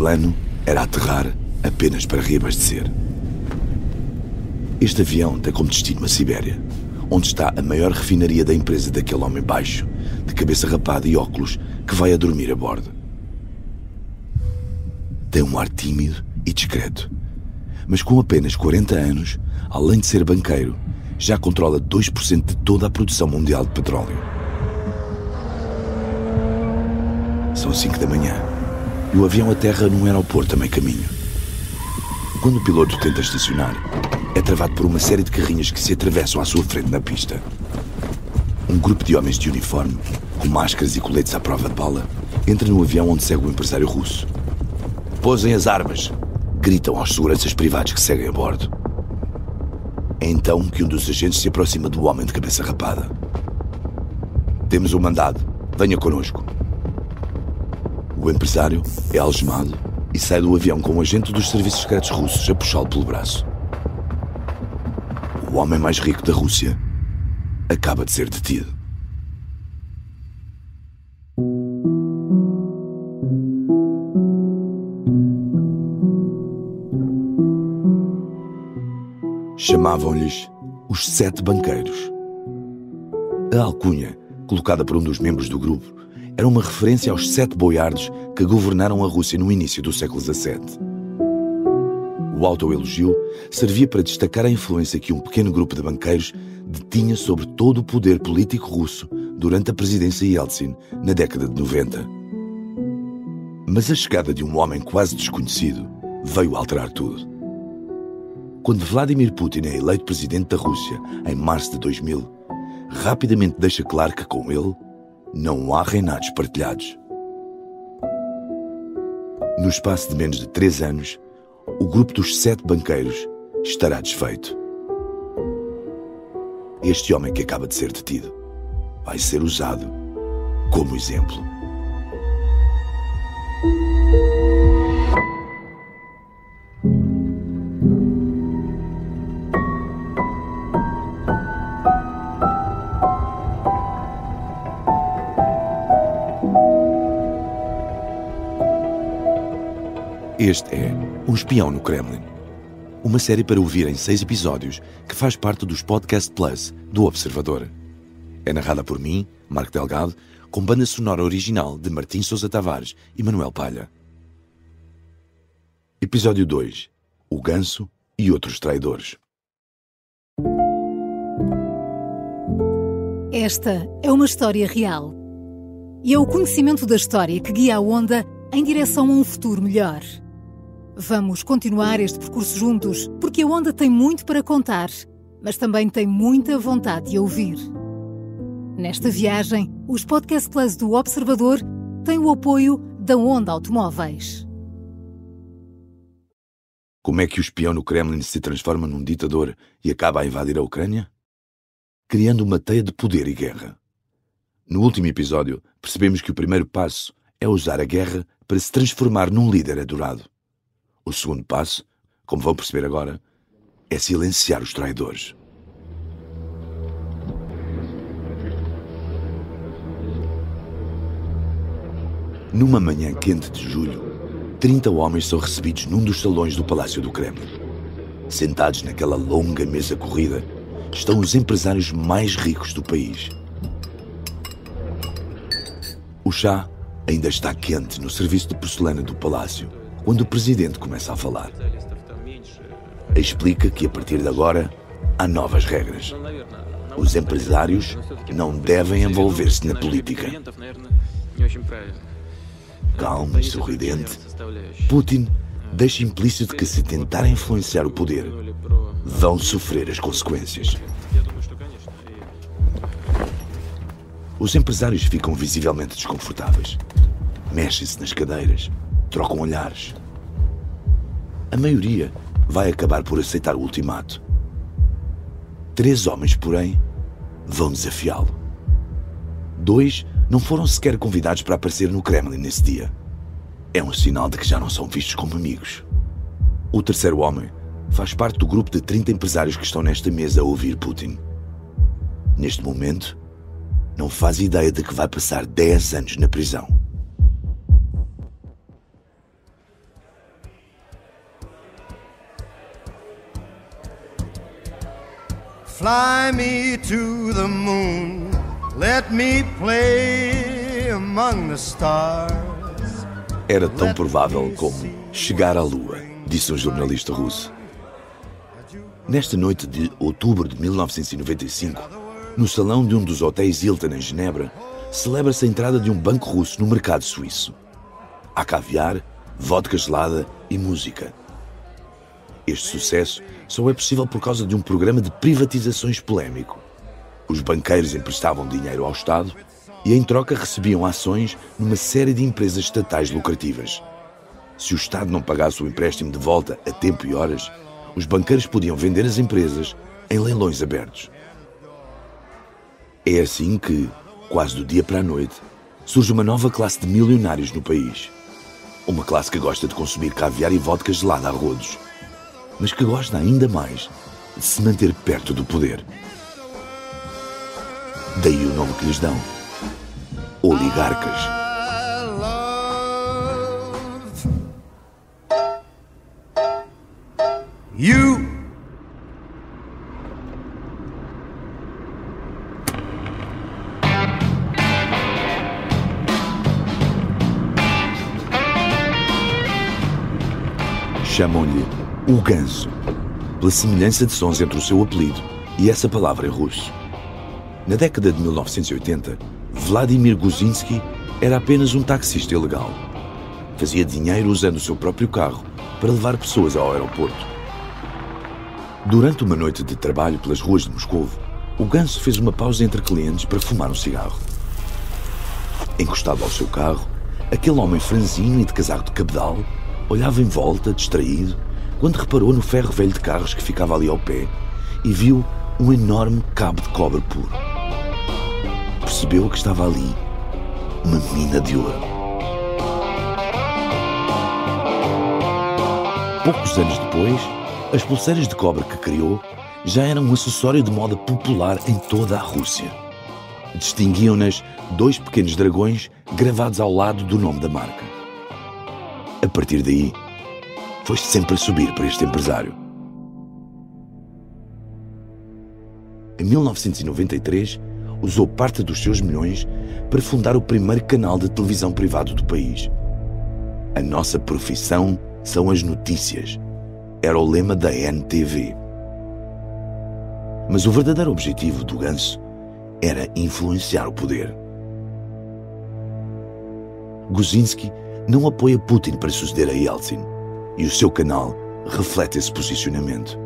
plano era aterrar apenas para reabastecer. Este avião tem como destino a Sibéria, onde está a maior refinaria da empresa daquele homem baixo, de cabeça rapada e óculos, que vai a dormir a bordo. Tem um ar tímido e discreto, mas com apenas 40 anos, além de ser banqueiro, já controla 2% de toda a produção mundial de petróleo. São 5 da manhã e o avião aterra num aeroporto a meio caminho. Quando o piloto tenta estacionar, é travado por uma série de carrinhas que se atravessam à sua frente na pista. Um grupo de homens de uniforme, com máscaras e coletes à prova de bala, entra no avião onde segue o empresário russo. "Posem as armas!" gritam aos seguranças privados que seguem a bordo. É então que um dos agentes se aproxima do homem de cabeça rapada. "Temos um mandado. Venha connosco." O empresário é algemado e sai do avião com um agente dos serviços secretos russos a puxá-lo pelo braço. O homem mais rico da Rússia acaba de ser detido. Chamavam-lhes os 7 banqueiros. A alcunha, colocada por um dos membros do grupo, era uma referência aos 7 boiardos que governaram a Rússia no início do século XVII. O autoelogio servia para destacar a influência que um pequeno grupo de banqueiros detinha sobre todo o poder político russo durante a presidência Yeltsin na década de 90. Mas a chegada de um homem quase desconhecido veio alterar tudo. Quando Vladimir Putin é eleito presidente da Rússia em março de 2000, rapidamente deixa claro que com ele não há reinados partilhados. No espaço de menos de 3 anos, o grupo dos 7 banqueiros estará desfeito. Este homem que acaba de ser detido vai ser usado como exemplo. Este é Um Espião no Kremlin, uma série para ouvir em 6 episódios que faz parte dos Podcast Plus do Observador. É narrada por mim, Marco Delgado, com banda sonora original de Martim Sousa Tavares e Manuel Palha. Episódio 2. O Ganso e outros traidores. Esta é uma história real. E é o conhecimento da história que guia a Onda em direção a um futuro melhor. Vamos continuar este percurso juntos, porque a Onda tem muito para contar, mas também tem muita vontade de ouvir. Nesta viagem, os Podcast Plus do Observador têm o apoio da Onda Automóveis. Como é que o espião no Kremlin se transforma num ditador e acaba a invadir a Ucrânia? Criando uma teia de poder e guerra. No último episódio, percebemos que o primeiro passo é usar a guerra para se transformar num líder adorado. O segundo passo, como vão perceber agora, é silenciar os traidores. Numa manhã quente de julho, 30 homens são recebidos num dos salões do Palácio do Kremlin. Sentados naquela longa mesa corrida, estão os empresários mais ricos do país. O chá ainda está quente no serviço de porcelana do palácio, quando o presidente começa a falar. Explica que a partir de agora há novas regras. Os empresários não devem envolver-se na política. Calmo e sorridente, Putin deixa implícito que se tentarem influenciar o poder, vão sofrer as consequências. Os empresários ficam visivelmente desconfortáveis. Mexem-se nas cadeiras, trocam olhares. A maioria vai acabar por aceitar o ultimato. 3 homens, porém, vão desafiá-lo. 2 não foram sequer convidados para aparecer no Kremlin nesse dia. É um sinal de que já não são vistos como amigos. O terceiro homem faz parte do grupo de 30 empresários que estão nesta mesa a ouvir Putin. Neste momento, não faz ideia de que vai passar 10 anos na prisão. Fly me to the moon, let me play among the stars. Era tão provável como chegar à Lua, disse um jornalista russo. Nesta noite de outubro de 1995, no salão de um dos hotéis Hilton em Genebra, celebra-se a entrada de um banco russo no mercado suíço. Há caviar, vodka gelada e música. Este sucesso só é possível por causa de um programa de privatizações polémico. Os banqueiros emprestavam dinheiro ao Estado e, em troca, recebiam ações numa série de empresas estatais lucrativas. Se o Estado não pagasse o empréstimo de volta a tempo e horas, os banqueiros podiam vender as empresas em leilões abertos. É assim que, quase do dia para a noite, surge uma nova classe de milionários no país. Uma classe que gosta de consumir caviar e vodka gelada a rodos, mas que gosta ainda mais de se manter perto do poder. Daí o nome que lhes dão: oligarcas. You. Chamam-lhe o Ganso, pela semelhança de sons entre o seu apelido e essa palavra em russo. Na década de 1980, Vladimir Guzinski era apenas um taxista ilegal. Fazia dinheiro usando o seu próprio carro para levar pessoas ao aeroporto. Durante uma noite de trabalho pelas ruas de Moscovo, o Ganso fez uma pausa entre clientes para fumar um cigarro. Encostado ao seu carro, aquele homem franzino e de casaco de cabedal olhava em volta, distraído, quando reparou no ferro velho de carros que ficava ali ao pé e viu um enorme cabo de cobre puro. Percebeu que estava ali uma mina de ouro. Poucos anos depois, as pulseiras de cobre que criou já eram um acessório de moda popular em toda a Rússia. Distinguiam-nas 2 pequenos dragões gravados ao lado do nome da marca. A partir daí, foi sempre a subir para este empresário. Em 1993, usou parte dos seus milhões para fundar o primeiro canal de televisão privado do país. A nossa profissão são as notícias. Era o lema da NTV. Mas o verdadeiro objetivo do Ganso era influenciar o poder. Guzinski não apoia Putin para suceder a Yeltsin, e o seu canal reflete esse posicionamento.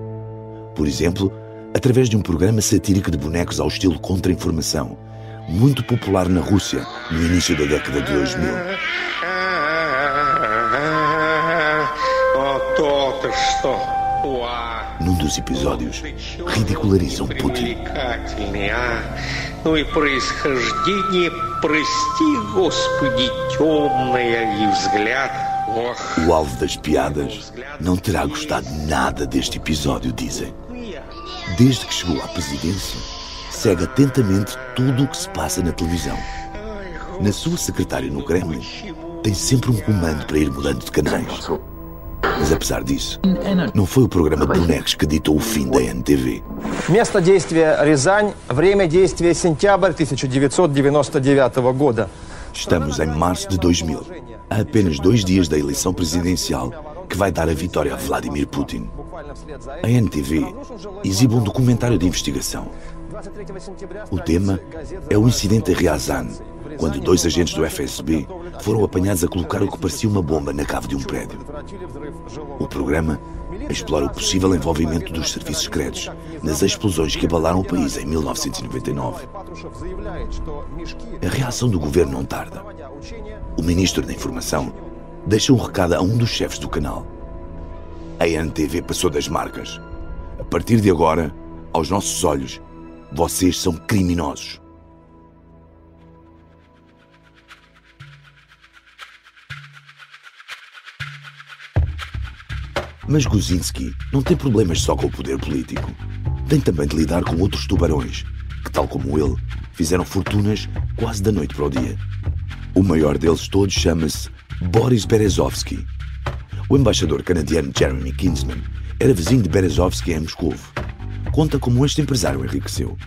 Por exemplo, através de um programa satírico de bonecos ao estilo contra-informação, muito popular na Rússia no início da década de 2000. Num dos episódios, ridicularizam Putin. O alvo das piadas não terá gostado nada deste episódio, dizem. Desde que chegou à presidência, segue atentamente tudo o que se passa na televisão. Na sua secretária no Kremlin, tem sempre um comando para ir mudando de canais. Mas apesar disso, não foi o programa de bonecos que ditou o fim da NTV. Место действия Рязань, время действия сентябрь 1999 года. Estamos em março de 2000, a apenas 2 dias da eleição presidencial que vai dar a vitória a Vladimir Putin. A NTV exibe um documentário de investigação. O tema é o incidente em Ryazan, quando 2 agentes do FSB foram apanhados a colocar o que parecia uma bomba na cave de um prédio. O programa explora o possível envolvimento dos serviços secretos nas explosões que abalaram o país em 1999. A reação do governo não tarda. O ministro da Informação deixa um recado a um dos chefes do canal. A NTV passou das marcas. A partir de agora, aos nossos olhos, vocês são criminosos. Mas Guzinski não tem problemas só com o poder político. Tem também de lidar com outros tubarões, que, tal como ele, fizeram fortunas quase da noite para o dia. O maior deles todos chama-se Boris Berezovsky. O embaixador canadiano Jeremy Kinsman era vizinho de Berezovsky em Moscovo. conta como este empresário enriqueceu.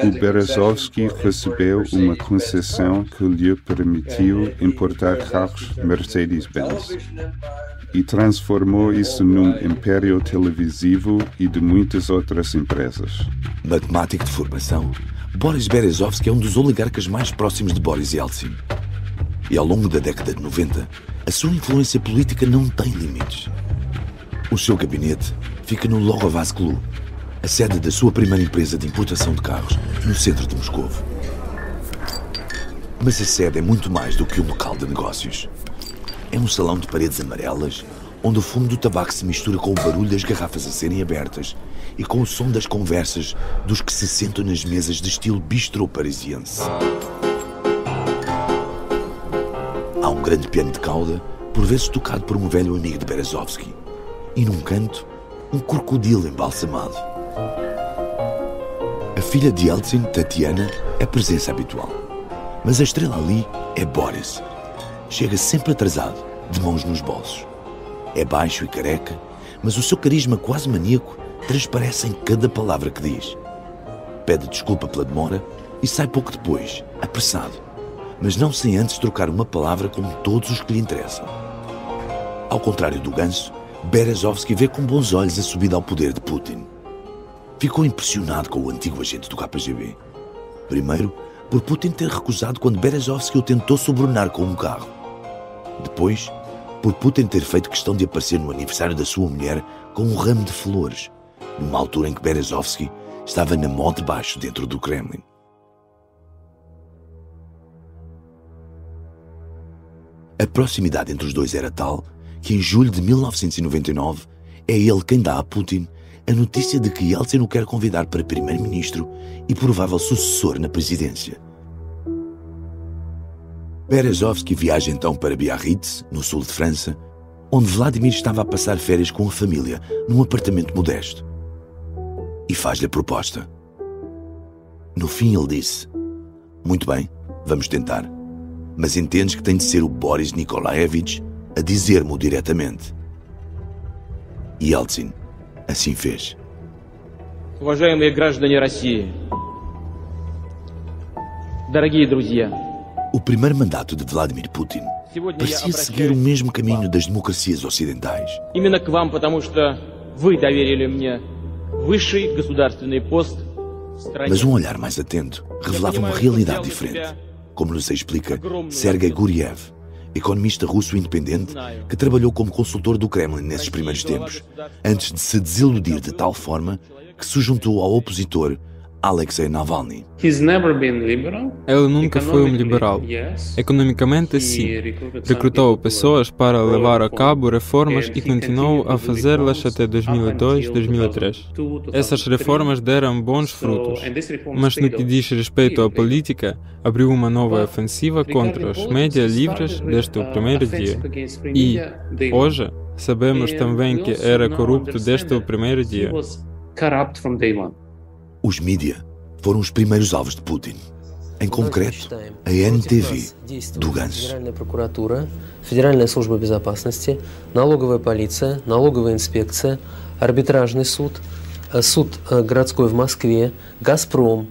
O Berezovsky recebeu uma concessão que lhe permitiu importar carros Mercedes-Benz e transformou isso num império televisivo e de muitas outras empresas. Matemático de formação, Boris Berezovsky é um dos oligarcas mais próximos de Boris Yeltsin. E ao longo da década de 90, a sua influência política não tem limites. O seu gabinete fica no Logovazklu, a sede da sua primeira empresa de importação de carros, no centro de Moscovo. Mas a sede é muito mais do que um local de negócios. É um salão de paredes amarelas, onde o fumo do tabaco se mistura com o barulho das garrafas a serem abertas e com o som das conversas dos que se sentam nas mesas de estilo bistrô parisiense. Há um grande piano de cauda, por vezes tocado por um velho amigo de Berezovsky, e num canto, um crocodilo embalsamado. A filha de Yeltsin, Tatiana, é presença habitual. Mas a estrela ali é Boris. Chega sempre atrasado, de mãos nos bolsos. É baixo e careca, mas o seu carisma quase maníaco transparece em cada palavra que diz. Pede desculpa pela demora e sai pouco depois, apressado, mas não sem antes trocar uma palavra com todos os que lhe interessam. Ao contrário do ganso, Berezovsky vê com bons olhos a subida ao poder de Putin. Ficou impressionado com o antigo agente do KGB. Primeiro, por Putin ter recusado quando Berezovsky o tentou subornar com um carro. Depois, por Putin ter feito questão de aparecer no aniversário da sua mulher com um ramo de flores, numa altura em que Berezovsky estava na mó de baixo dentro do Kremlin. A proximidade entre os dois era tal que em julho de 1999 é ele quem dá a Putin a notícia de que Yeltsin o quer convidar para primeiro-ministro e provável sucessor na presidência. Berezovsky viaja então para Biarritz, no sul de França, onde Vladimir estava a passar férias com a família num apartamento modesto. E faz-lhe a proposta. No fim ele disse: "Muito bem, vamos tentar. Mas entendes que tem de ser o Boris Nikolaevich a dizer-me-o diretamente." E Yeltsin assim fez. Уважаемые граждане России, дорогие друзья. O primeiro mandato de Vladimir Putin parecia seguir o mesmo caminho das democracias ocidentais. Именно к вам, потому что вы доверили мне высший государственный пост в стране. Mas um olhar mais atento revelava uma realidade diferente, como nos explica Sergei Guriev, economista russo independente que trabalhou como consultor do Kremlin nesses primeiros tempos, antes de se desiludir de tal forma que se juntou ao opositor Alexei Navalny. Ele nunca foi um liberal. Economicamente, sim. Recrutou pessoas para levar a cabo reformas e continuou a fazê-las até 2002-2003. Essas reformas deram bons frutos, mas no que diz respeito à política, abriu uma nova ofensiva contra os médias livres desde o primeiro dia. E, hoje, sabemos também que era corrupto desde o primeiro dia. Os mídia foram os primeiros alvos de Putin. Em concreto, a NTV, do Ganso. Федеральная служба безопасности, налоговая полиция, налоговая инспекция, арбитражный суд, суд городской в Москве, Газпром.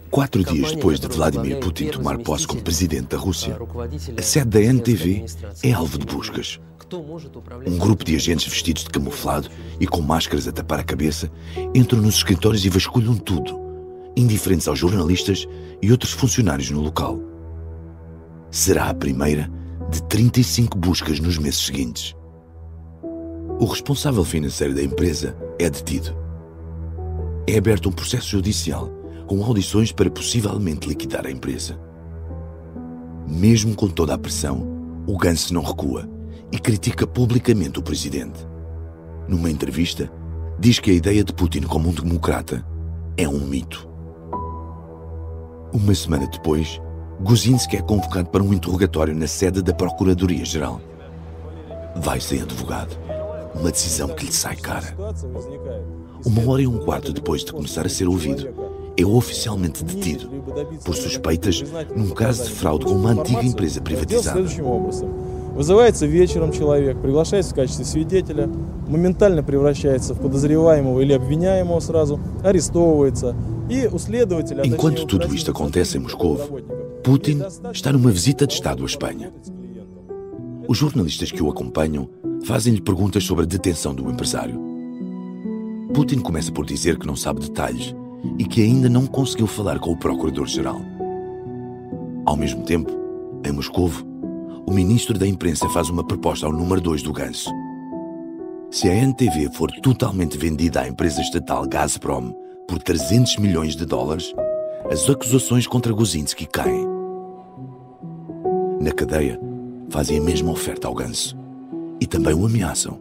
4 dias depois de Vladimir Putin tomar posse como presidente da Rússia, a sede da NTV é alvo de buscas. Um grupo de agentes vestidos de camuflado e com máscaras a tapar a cabeça entram nos escritórios e vasculham tudo, indiferentes aos jornalistas e outros funcionários no local. Será a primeira de 35 buscas nos meses seguintes. O responsável financeiro da empresa é detido. É aberto um processo judicial com audições para possivelmente liquidar a empresa. Mesmo com toda a pressão, o Ganso não recua e critica publicamente o presidente. Numa entrevista, diz que a ideia de Putin como um democrata é um mito. Uma semana depois, Guzinski é convocado para um interrogatório na sede da Procuradoria-Geral. Vai sem advogado, uma decisão que lhe sai cara. 1h15 depois de começar a ser ouvido, é oficialmente detido por suspeitas num caso de fraude com uma antiga empresa privatizada. Вызывается вечером человек, приглашается в качестве свидетеля, моментально превращается в подозреваемого или обвиняемого сразу, арестовывается. E o следователь... Enquanto tudo isto acontece em Moscou, Putin está numa visita de Estado à Espanha. Os jornalistas que o acompanham fazem-lhe perguntas sobre a detenção do empresário. Putin começa por dizer que não sabe detalhes e que ainda não conseguiu falar com o Procurador-Geral. Ao mesmo tempo, em Moscou, o ministro da imprensa faz uma proposta ao número 2 do Ganso. Se a NTV for totalmente vendida à empresa estatal Gazprom por 300 milhões de dólares, as acusações contra Guzinski caem. Na cadeia, fazem a mesma oferta ao Ganso e também o ameaçam.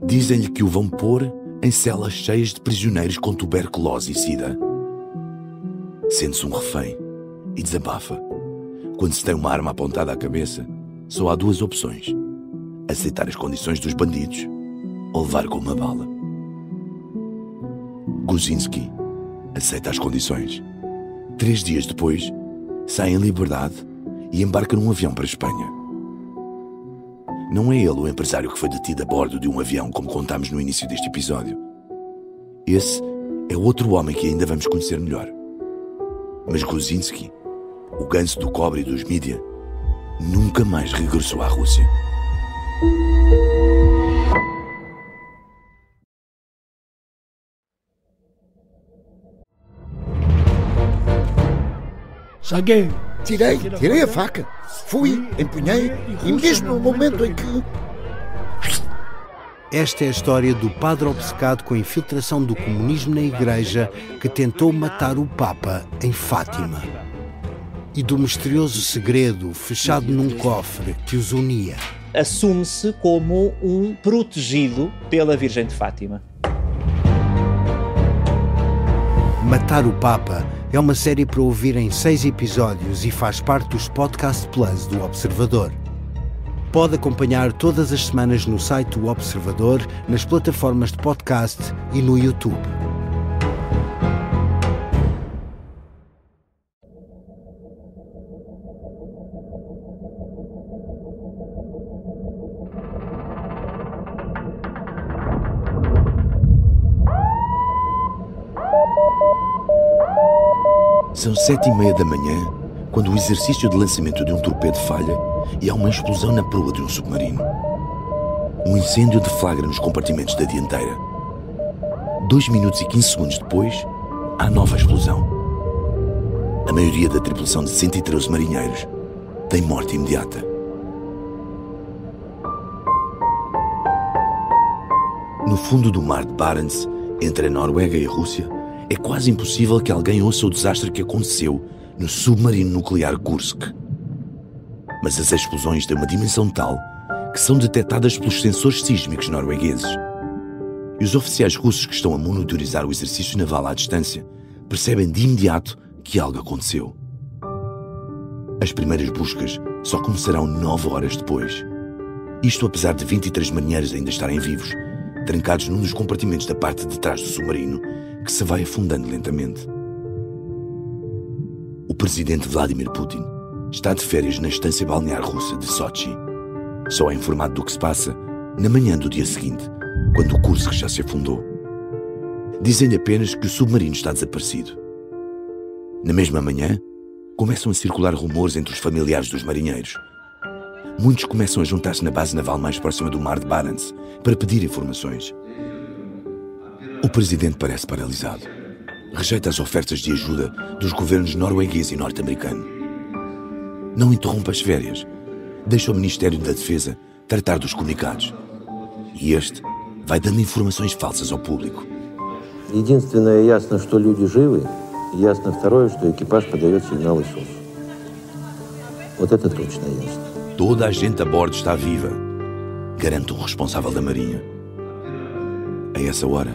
Dizem-lhe que o vão pôr em celas cheias de prisioneiros com tuberculose e sida. Sente-se um refém e desabafa. Quando se tem uma arma apontada à cabeça, só há duas opções: aceitar as condições dos bandidos ou levar com uma bala. Guzinski aceita as condições. 3 dias depois, sai em liberdade e embarca num avião para a Espanha. Não é ele o empresário que foi detido a bordo de um avião, como contámos no início deste episódio. Esse é outro homem que ainda vamos conhecer melhor. Mas Guzinski, o ganso do cobre e dos mídia, nunca mais regressou à Rússia. Saguei. Tirei a faca. Fui, empunhei e mesmo no momento em que... Esta é a história do padre obcecado com a infiltração do comunismo na Igreja que tentou matar o Papa em Fátima. E do misterioso segredo fechado num cofre que os unia. Assume-se como um protegido pela Virgem de Fátima. Matar o Papa é uma série para ouvir em 6 episódios e faz parte dos Podcast Plus do Observador. Pode acompanhar todas as semanas no site do Observador, nas plataformas de podcast e no YouTube. São 7h30 da manhã, quando o exercício de lançamento de um torpedo falha e há uma explosão na proa de um submarino. Um incêndio deflagra nos compartimentos da dianteira. 2 minutos e 15 segundos depois, há nova explosão. A maioria da tripulação de 113 marinheiros tem morte imediata. No fundo do mar de Barents, entre a Noruega e a Rússia, é quase impossível que alguém ouça o desastre que aconteceu no submarino nuclear Kursk. Mas as explosões têm uma dimensão tal que são detectadas pelos sensores sísmicos noruegueses. E os oficiais russos que estão a monitorizar o exercício naval à distância percebem de imediato que algo aconteceu. As primeiras buscas só começarão 9 horas depois. Isto apesar de 23 marinheiros ainda estarem vivos, trancados num dos compartimentos da parte de trás do submarino, que se vai afundando lentamente. O presidente Vladimir Putin está de férias na estância balnear russa de Sochi. Só é informado do que se passa na manhã do dia seguinte, quando o Kursk já se afundou. Dizem-lhe apenas que o submarino está desaparecido. Na mesma manhã, começam a circular rumores entre os familiares dos marinheiros. Muitos começam a juntar-se na base naval mais próxima do mar de Barents para pedir informações. O presidente parece paralisado. Rejeita as ofertas de ajuda dos governos norueguês e norte-americano. Não interrompe as férias. Deixa o Ministério da Defesa tratar dos comunicados. E este vai dando informações falsas ao público. Единственное ясно, что люди живы, и ясно второе, что экипаж подает сигналы СОС. Вот это точно ясно. Toda a gente a bordo está viva, garante o responsável da Marinha. A essa hora,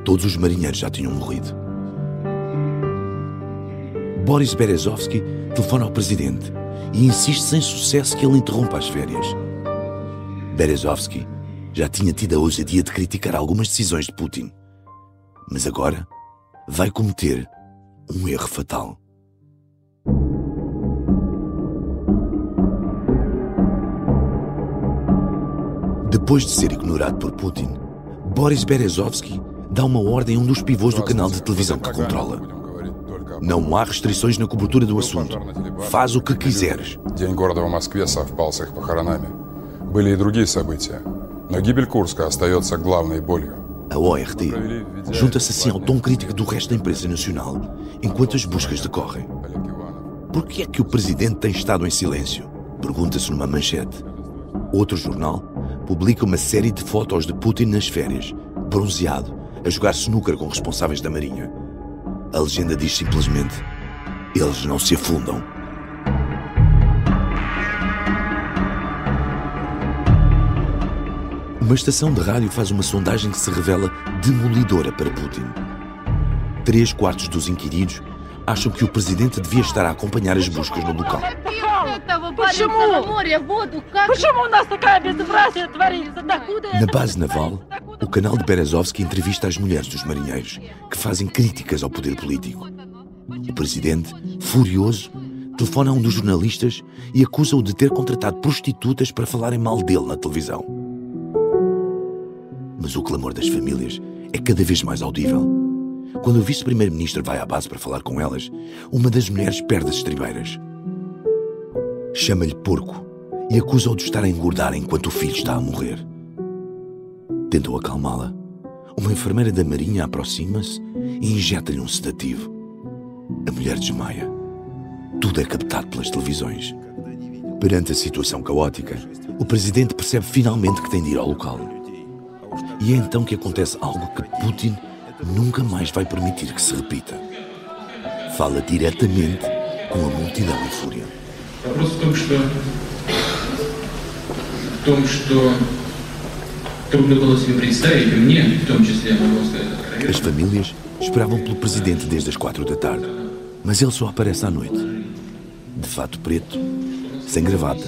todos os marinheiros já tinham morrido. Boris Berezovsky telefona ao presidente e insiste sem sucesso que ele interrompa as férias. Berezovsky já tinha tido a ousadia de criticar algumas decisões de Putin, mas agora vai cometer um erro fatal. Depois de ser ignorado por Putin, Boris Berezovsky dá uma ordem a um dos pivôs do canal de televisão que controla. Não há restrições na cobertura do assunto. Faz o que quiseres. День города в Москве совпал с их похоронами. Были и другие события, но гибель Курска остается главной болью. A ORT junta-se assim ao tom crítico do resto da imprensa nacional, enquanto as buscas decorrem. Por que é que o presidente tem estado em silêncio? Pergunta-se numa manchete. Outro jornal publica uma série de fotos de Putin nas férias, bronzeado, a jogar snooker com responsáveis da Marinha. A legenda diz simplesmente: eles não se afundam. Uma estação de rádio faz uma sondagem que se revela demolidora para Putin. 3/4 dos inquiridos acham que o presidente devia estar a acompanhar as buscas no local. Na base naval, o canal de Berezovsky entrevista as mulheres dos marinheiros, que fazem críticas ao poder político. O presidente, furioso, telefona a um dos jornalistas e acusa-o de ter contratado prostitutas para falarem mal dele na televisão. Mas o clamor das famílias é cada vez mais audível. Quando o vice-primeiro-ministro vai à base para falar com elas, uma das mulheres perde as estribeiras. Chama-lhe porco e acusa-o de estar a engordar enquanto o filho está a morrer. Tentou acalmá-la. Uma enfermeira da Marinha aproxima-se e injeta-lhe um sedativo. A mulher desmaia. Tudo é captado pelas televisões. Perante a situação caótica, o presidente percebe finalmente que tem de ir ao local. E é então que acontece algo que Putin nunca mais vai permitir que se repita. Fala diretamente com a multidão em fúria. As famílias esperavam pelo presidente desde as 4 da tarde, mas ele só aparece à noite. De fato preto, sem gravata,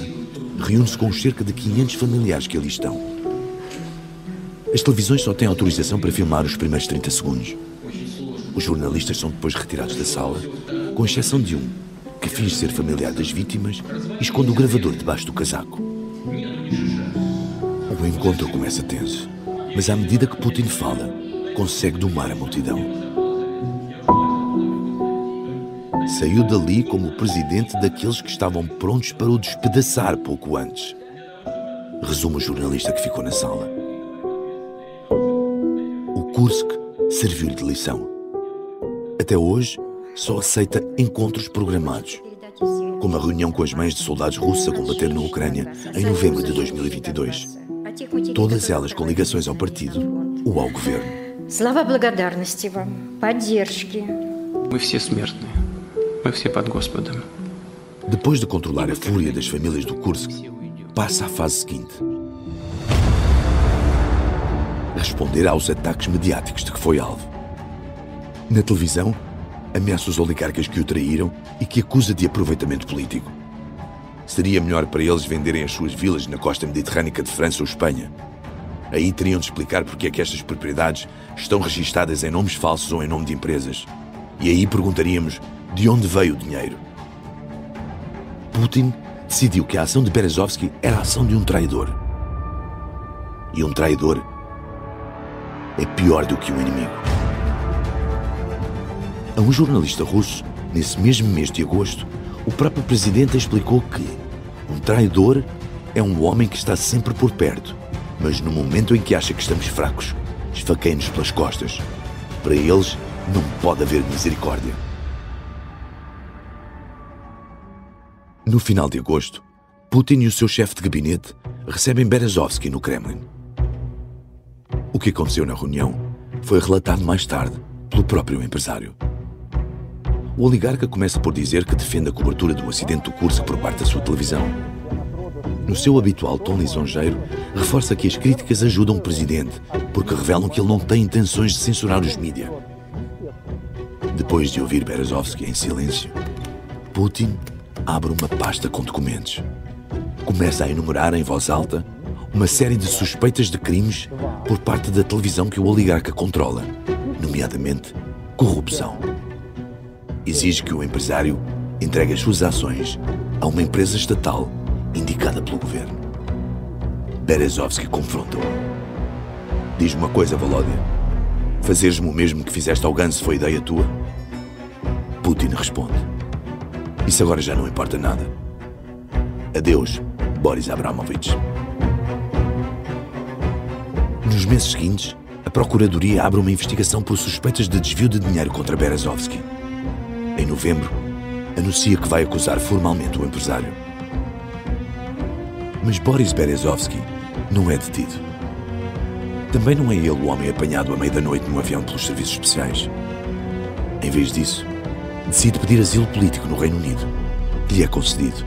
reúne-se com os cerca de 500 familiares que ali estão. As televisões só têm autorização para filmar os primeiros 30 segundos. Os jornalistas são depois retirados da sala, com exceção de um, que finge ser familiar das vítimas e esconde o gravador debaixo do casaco. O encontro começa tenso, mas à medida que Putin fala, consegue domar a multidão. Saiu dali como o presidente daqueles que estavam prontos para o despedaçar pouco antes. Resume o jornalista que ficou na sala. Kursk serviu-lhe de lição. Até hoje, só aceita encontros programados, como a reunião com as mães de soldados russos a combater na Ucrânia em novembro de 2022. Todas elas com ligações ao partido ou ao governo. Слова благодарности вам, поддержки. Мы все смертные. Мы все под Господом. Depois de controlar a fúria das famílias do Kursk, passa à fase seguinte: responder aos ataques mediáticos de que foi alvo. Na televisão, ameaça os oligarcas que o traíram e que acusa de aproveitamento político. Seria melhor para eles venderem as suas vilas na costa mediterrânica de França ou Espanha. Aí teriam de explicar porque é que estas propriedades estão registadas em nomes falsos ou em nome de empresas. E aí perguntaríamos de onde veio o dinheiro. Putin decidiu que a ação de Berezovsky era a ação de um traidor. E um traidor é pior do que um inimigo. A um jornalista russo, nesse mesmo mês de agosto, o próprio presidente explicou que um traidor é um homem que está sempre por perto, mas no momento em que acha que estamos fracos, esfaqueia-nos pelas costas. Para eles, não pode haver misericórdia. No final de agosto, Putin e o seu chefe de gabinete recebem Berezovsky no Kremlin. O que aconteceu na reunião foi relatado mais tarde pelo próprio empresário. O oligarca começa por dizer que defende a cobertura do acidente do Kursk por parte da sua televisão. No seu habitual tom lisonjeiro, reforça que as críticas ajudam o presidente, porque revelam que ele não tem intenções de censurar os mídia. Depois de ouvir Berezovsky em silêncio, Putin abre uma pasta com documentos. Começa a enumerar em voz alta uma série de suspeitas de crimes por parte da televisão que o oligarca controla, nomeadamente corrupção. Exige que o empresário entregue as suas ações a uma empresa estatal indicada pelo governo. Berezovsky confrontou. Diz-me uma coisa, Volodya. Fazeres-me o mesmo que fizeste ao Gantz foi ideia tua? Putin responde. Isso agora já não importa nada. Adeus, Boris Abramovich. Nos meses seguintes, a Procuradoria abre uma investigação por suspeitas de desvio de dinheiro contra Berezovsky. Em novembro, anuncia que vai acusar formalmente o empresário. Mas Boris Berezovsky não é detido. Também não é ele o homem apanhado à meia-da-noite num avião pelos serviços especiais. Em vez disso, decide pedir asilo político no Reino Unido, que lhe é concedido.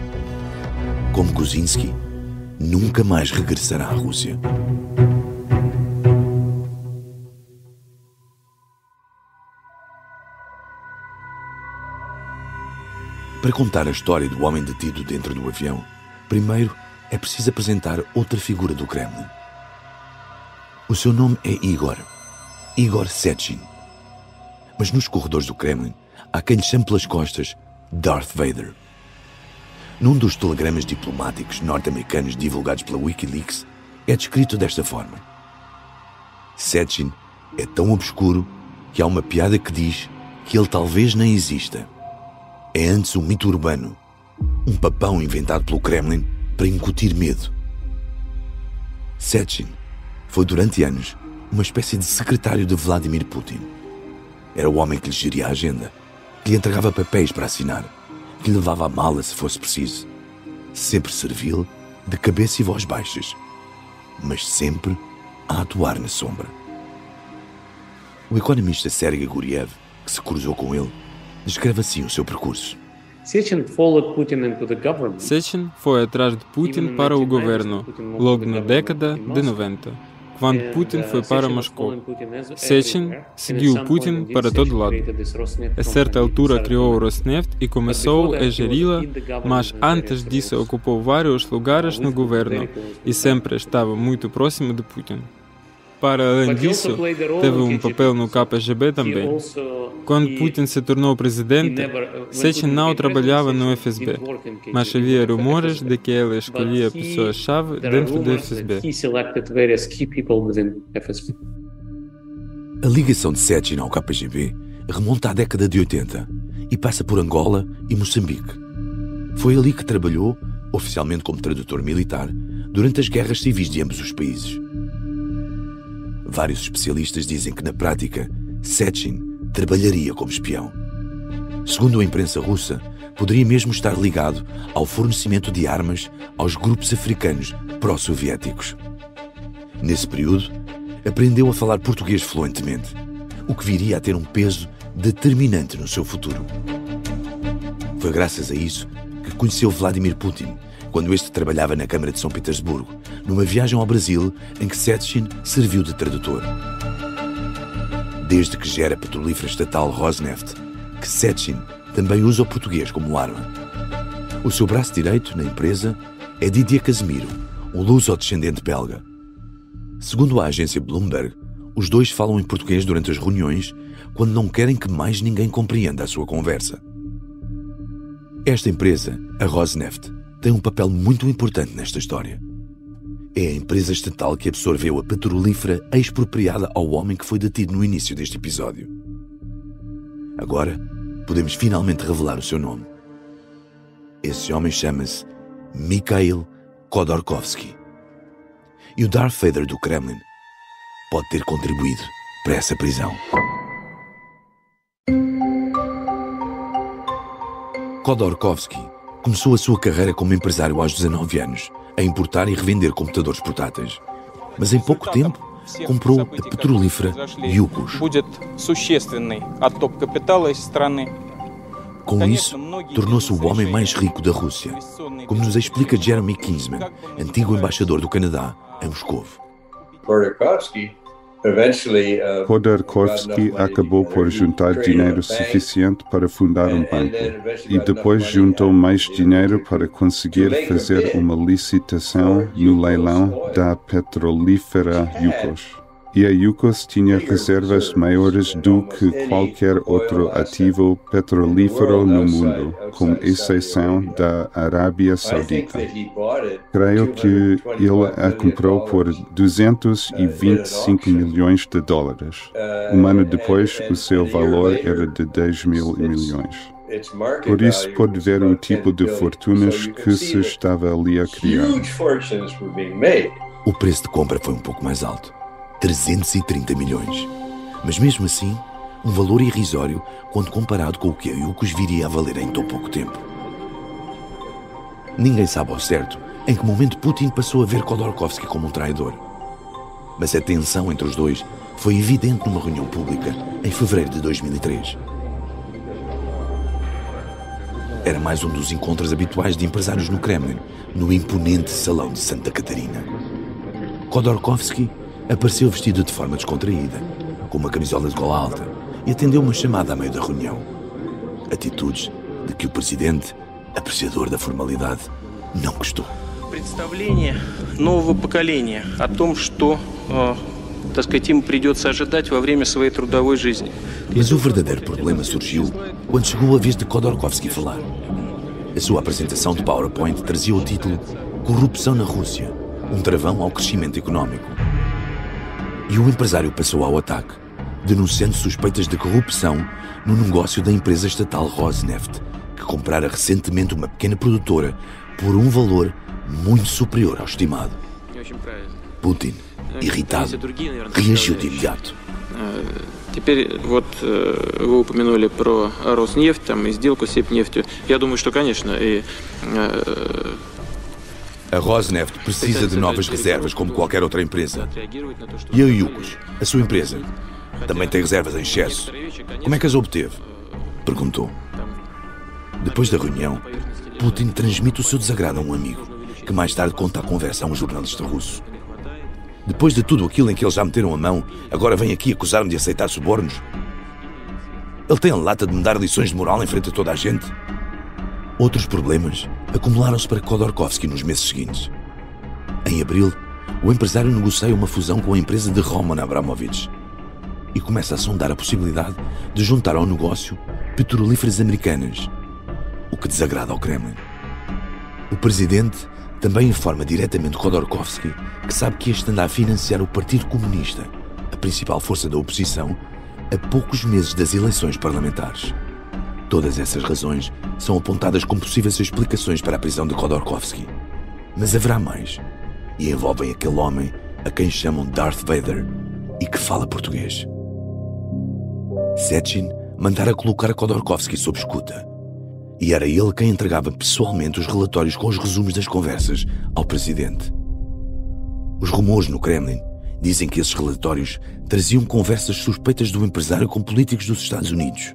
Como Guzinski, nunca mais regressará à Rússia. Para contar a história do homem detido dentro do avião, primeiro é preciso apresentar outra figura do Kremlin. O seu nome é Igor Sechin. Mas nos corredores do Kremlin há quem lhe chame pelas costas Darth Vader. Num dos telegramas diplomáticos norte-americanos divulgados pela Wikileaks, é descrito desta forma. Sechin é tão obscuro que há uma piada que diz que ele talvez nem exista. É antes um mito urbano, um papão inventado pelo Kremlin para incutir medo. Sechin foi durante anos uma espécie de secretário de Vladimir Putin. Era o homem que lhe geria a agenda, que lhe entregava papéis para assinar, que lhe levava a mala se fosse preciso. Sempre servil, de cabeça e voz baixas, mas sempre a atuar na sombra. O economista Sergei Guriev, que se cruzou com ele, descreve assim o seu percurso. Sechin foi atrás de Putin para o governo, logo na década de 90, quando Putin foi para Moscou. Sechin seguiu Putin para todo lado. A certa altura criou o Rosneft e começou a geri-la, mas antes disso ocupou vários lugares no governo e sempre estava muito próximo de Putin. Para além disso, teve um papel no KGB também. Quando Putin se tornou presidente, Sechin não trabalhava no FSB, mas havia rumores de que ele escolhia pessoas-chave dentro do FSB. A ligação de Sechin ao KGB remonta à década de 80 e passa por Angola e Moçambique. Foi ali que trabalhou, oficialmente como tradutor militar, durante as guerras civis de ambos os países. Vários especialistas dizem que, na prática, Sechin trabalharia como espião. Segundo a imprensa russa, poderia mesmo estar ligado ao fornecimento de armas aos grupos africanos pró-soviéticos. Nesse período, aprendeu a falar português fluentemente, o que viria a ter um peso determinante no seu futuro. Foi graças a isso que conheceu Vladimir Putin, quando este trabalhava na Câmara de São Petersburgo, numa viagem ao Brasil em que Sechin serviu de tradutor. Desde que gera a petrolífera estatal Rosneft, que Sechin também usa o português como arma. O seu braço direito na empresa é Didier Casemiro, um luso-descendente belga. Segundo a agência Bloomberg, os dois falam em português durante as reuniões quando não querem que mais ninguém compreenda a sua conversa. Esta empresa, a Rosneft, tem um papel muito importante nesta história. É a empresa estatal que absorveu a petrolífera expropriada ao homem que foi detido no início deste episódio. Agora, podemos finalmente revelar o seu nome. Esse homem chama-se Mikhail Khodorkovsky. E o Darth Vader do Kremlin pode ter contribuído para essa prisão. Khodorkovsky começou a sua carreira como empresário aos 19 anos, a importar e revender computadores portáteis. Mas em pouco tempo, comprou a petrolífera Yukos. Com isso, tornou-se o homem mais rico da Rússia, como nos explica Jeremy Kinsman, antigo embaixador do Canadá em Moscou. Khodorkovsky acabou por juntar dinheiro suficiente para fundar um banco e depois juntou mais dinheiro para conseguir fazer uma licitação no leilão da petrolífera Yukos. E a Yukos tinha reservas maiores do que qualquer outro ativo petrolífero no mundo, com exceção da Arábia Saudita. Creio que ele a comprou por 225 milhões de dólares. Um ano depois, o seu valor era de 10 mil milhões. Por isso, pode ver o tipo de fortunas que se estava ali a criar. O preço de compra foi um pouco mais alto, 330 milhões. Mas mesmo assim, um valor irrisório quando comparado com o que a Yukos viria a valer em tão pouco tempo. Ninguém sabe ao certo em que momento Putin passou a ver Khodorkovsky como um traidor. Mas a tensão entre os dois foi evidente numa reunião pública em fevereiro de 2003. Era mais um dos encontros habituais de empresários no Kremlin, no imponente Salão de Santa Catarina. Khodorkovsky apareceu vestido de forma descontraída, com uma camisola de gola alta, e atendeu uma chamada a meio da reunião. Atitudes de que o presidente, apreciador da formalidade, não gostou. Представление нового поколения о том, что, так сказать, им придется ожидать во время своей трудовой жизни. Mas o verdadeiro problema surgiu quando chegou a vez de Khodorkovsky falar. A sua apresentação de PowerPoint trazia o título Corrupção na Rússia, um travão ao crescimento económico. E o empresário passou ao ataque, denunciando suspeitas de corrupção no negócio da empresa estatal Rosneft, que comprara recentemente uma pequena produtora por um valor muito superior ao estimado. Putin, irritado, reagiu de imediato. Теперь вот вы упомянули про Роснефть, там, и сделку с Сибнефтью. Я думаю, что, конечно, и... A Rosneft precisa de novas reservas como qualquer outra empresa. E a Yukos, a sua empresa, também tem reservas em excesso. Como é que as obteve? Perguntou. Depois da reunião, Putin transmite o seu desagrado a um amigo, que mais tarde conta a conversa a um jornalista russo. Depois de tudo aquilo em que eles já meteram a mão, agora vem aqui acusar-me de aceitar subornos? Ele tem a lata de me dar lições de moral em frente a toda a gente? Outros problemas acumularam-se para Khodorkovsky nos meses seguintes. Em abril, o empresário negocia uma fusão com a empresa de Roman Abramovich e começa a sondar a possibilidade de juntar ao negócio petrolíferas americanas, o que desagrada ao Kremlin. O presidente também informa diretamente Khodorkovsky que sabe que este anda a financiar o Partido Comunista, a principal força da oposição, a poucos meses das eleições parlamentares. Todas essas razões são apontadas como possíveis explicações para a prisão de Khodorkovsky. Mas haverá mais, e envolvem aquele homem a quem chamam Darth Vader e que fala português. Sechin mandara colocar Khodorkovsky sob escuta, e era ele quem entregava pessoalmente os relatórios com os resumos das conversas ao presidente. Os rumores no Kremlin dizem que esses relatórios traziam conversas suspeitas do empresário com políticos dos Estados Unidos.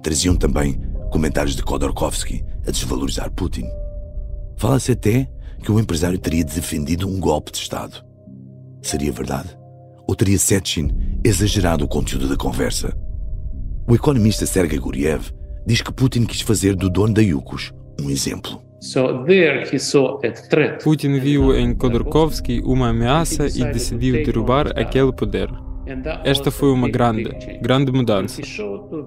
Traziam também comentários de Khodorkovsky a desvalorizar Putin. Fala-se até que o empresário teria defendido um golpe de Estado. Seria verdade? Ou teria Sechin exagerado o conteúdo da conversa? O economista Sergei Guriev diz que Putin quis fazer do dono da Yukos um exemplo. Putin viu em Khodorkovsky uma ameaça e decidiu derrubar aquele poder. Esta foi uma grande mudança.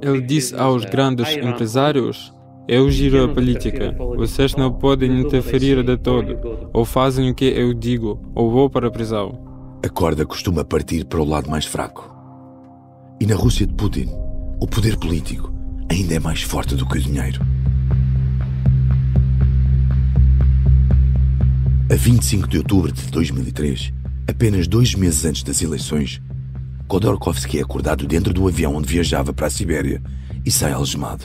Ele disse aos grandes empresários: eu giro a política, vocês não podem interferir de todo, ou fazem o que eu digo, ou vou para a prisão. A corda costuma partir para o lado mais fraco. E na Rússia de Putin, o poder político ainda é mais forte do que o dinheiro. A 25 de outubro de 2003, apenas 2 meses antes das eleições, Khodorkovsky é acordado dentro do avião onde viajava para a Sibéria e sai algemado.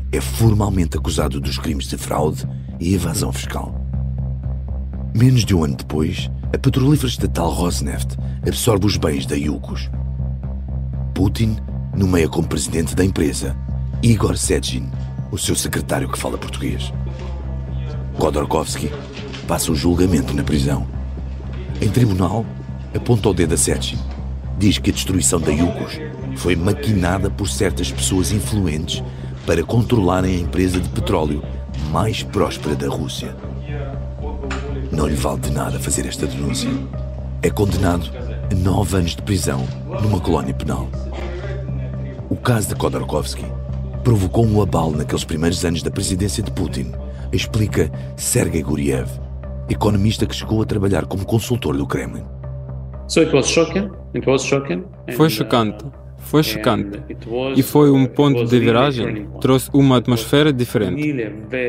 É formalmente acusado dos crimes de fraude e evasão fiscal. Menos de um ano depois, a petrolífera estatal Rosneft absorve os bens da Yukos. Putin nomeia como presidente da empresa Igor Sechin, o seu secretário que fala português. Khodorkovsky passa o julgamento na prisão. Em tribunal, aponta o dedo a Sechin. Diz que a destruição da Yukos foi maquinada por certas pessoas influentes para controlarem a empresa de petróleo mais próspera da Rússia. Não lhe vale de nada fazer esta denúncia. É condenado a 9 anos de prisão numa colónia penal. O caso de Khodorkovsky provocou um abalo naqueles primeiros anos da presidência de Putin, explica Sergei Guriev, economista que chegou a trabalhar como consultor do Kremlin. Foi chocante. E foi um ponto de viragem, trouxe uma atmosfera diferente.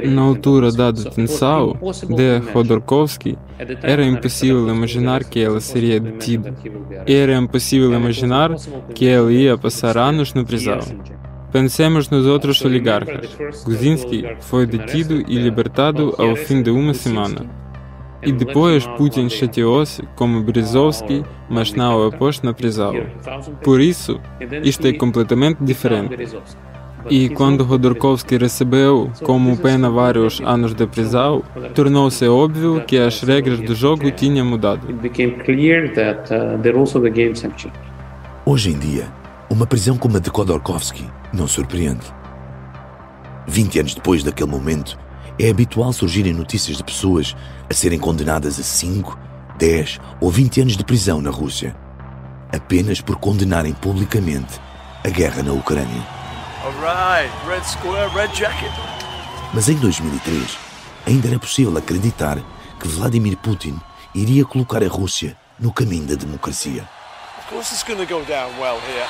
Na altura da detenção de Khodorkovsky, era impossível imaginar que ele seria detido. Era impossível imaginar que ele ia passar anos na prisão. Pensemos nos outros oligarcas. Guzinski foi detido e libertado ao fim de uma semana. E depois Putin chateou-se como Berezovsky, mas não o pôs na prisão. Por isso, isto é completamente diferente. E quando Khodorkovsky recebeu como pena vários anos de prisão, tornou-se óbvio que as regras do jogo tinham mudado. Hoje em dia, uma prisão como a de Khodorkovsky não surpreende. 20 anos depois daquele momento, é habitual surgirem notícias de pessoas a serem condenadas a 5, 10 ou 20 anos de prisão na Rússia, apenas por condenarem publicamente a guerra na Ucrânia. Red square, red jacket. Mas em 2003, ainda era possível acreditar que Vladimir Putin iria colocar a Rússia no caminho da democracia. Of course it's going to go down well here.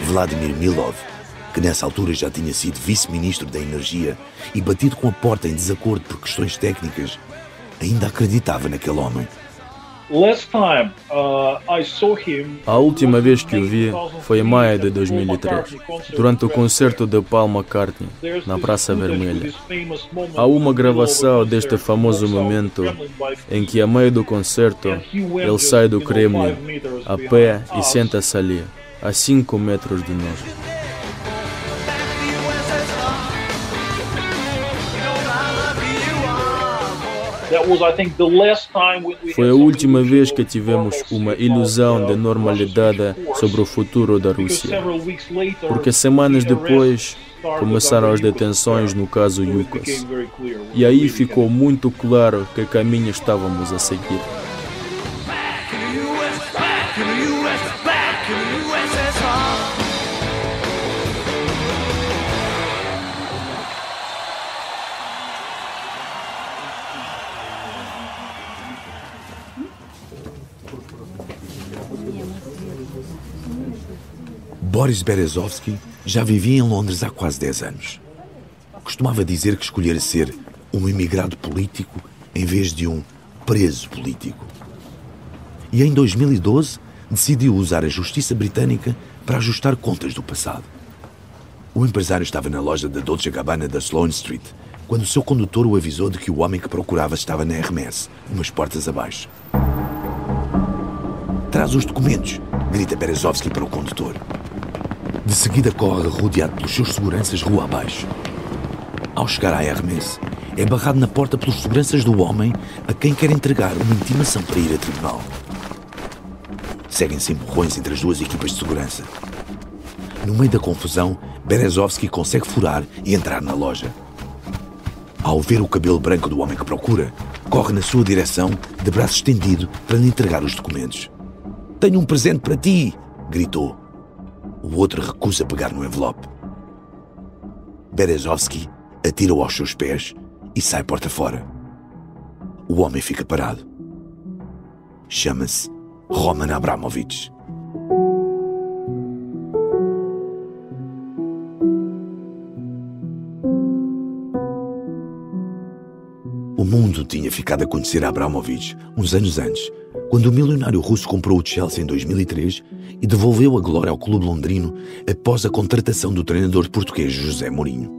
Vladimir Milov, que nessa altura já tinha sido vice-ministro da Energia e batido com a porta em desacordo por questões técnicas, ainda acreditava naquele homem. A última vez que o vi foi em maio de 2003, durante o concerto de Paul McCartney, na Praça Vermelha. Há uma gravação deste famoso momento em que, a meio do concerto, ele sai do Kremlin a pé e senta-se ali, a 5 metros de nós. Foi a última vez que tivemos uma ilusão de normalidade sobre o futuro da Rússia, porque semanas depois começaram as detenções no caso Yukas, e aí ficou muito claro que caminho estávamos a seguir. Boris Berezovsky já vivia em Londres há quase 10 anos. Costumava dizer que escolhera ser um imigrado político em vez de um preso político. E em 2012 decidiu usar a justiça britânica para ajustar contas do passado. O empresário estava na loja da Dolce & Gabbana da Sloane Street quando o seu condutor o avisou de que o homem que procurava estava na Hermès, umas portas abaixo. "Traz os documentos", grita Berezovsky para o condutor. De seguida corre rodeado pelos seus seguranças rua abaixo. Ao chegar à Hermès, é barrado na porta pelos seguranças do homem a quem quer entregar uma intimação para ir a tribunal. Seguem-se empurrões entre as duas equipas de segurança. No meio da confusão, Berezovsky consegue furar e entrar na loja. Ao ver o cabelo branco do homem que procura, corre na sua direção, de braço estendido, para lhe entregar os documentos. "Tenho um presente para ti!" gritou. O outro recusa pegar no envelope. Berezovsky atira-o aos seus pés e sai porta fora. O homem fica parado. Chama-se Roman Abramovich. O mundo tinha ficado a conhecer Abramovich uns anos antes, quando o milionário russo comprou o Chelsea em 2003 e devolveu a glória ao clube londrino após a contratação do treinador português José Mourinho.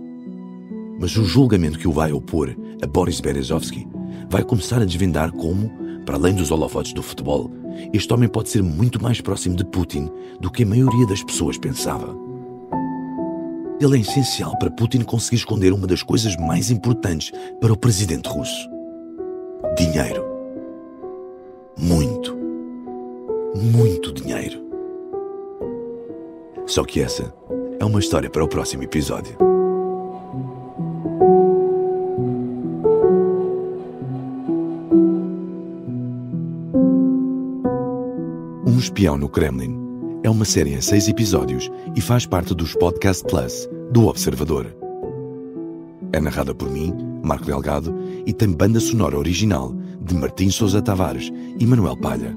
Mas o julgamento que o vai opor a Boris Berezovsky vai começar a desvendar como, para além dos holofotes do futebol, este homem pode ser muito mais próximo de Putin do que a maioria das pessoas pensava. Ele é essencial para Putin conseguir esconder uma das coisas mais importantes para o presidente russo: dinheiro. Muito, muito dinheiro. Só que essa é uma história para o próximo episódio. Um Espião no Kremlin é uma série em 6 episódios e faz parte dos Podcast Plus do Observador. É narrada por mim, Marco Delgado, e tem banda sonora original de Martim Sousa Tavares e Manuel Palha.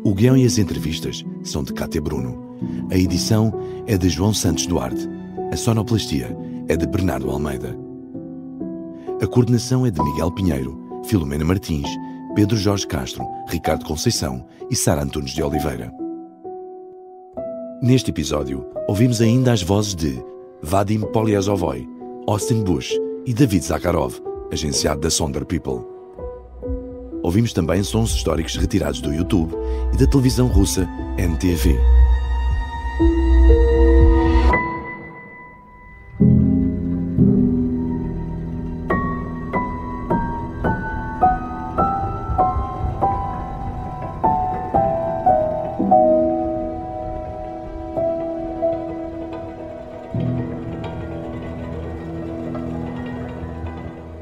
O guião e as entrevistas são de Cátia Bruno. A edição é de João Santos Duarte. A sonoplastia é de Bernardo Almeida. A coordenação é de Miguel Pinheiro, Filomena Martins, Pedro Jorge Castro, Ricardo Conceição e Sara Antunes de Oliveira. Neste episódio, ouvimos ainda as vozes de Vadim Polyazovoy, Austin Bush e David Zakharov, agenciado da Sonder People. Ouvimos também sons históricos retirados do YouTube e da televisão russa NTV.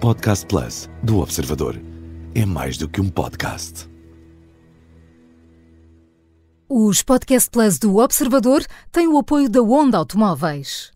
Podcast Plus do Observador é mais do que um podcast. Os Podcast Plus do Observador têm o apoio da Honda Automóveis.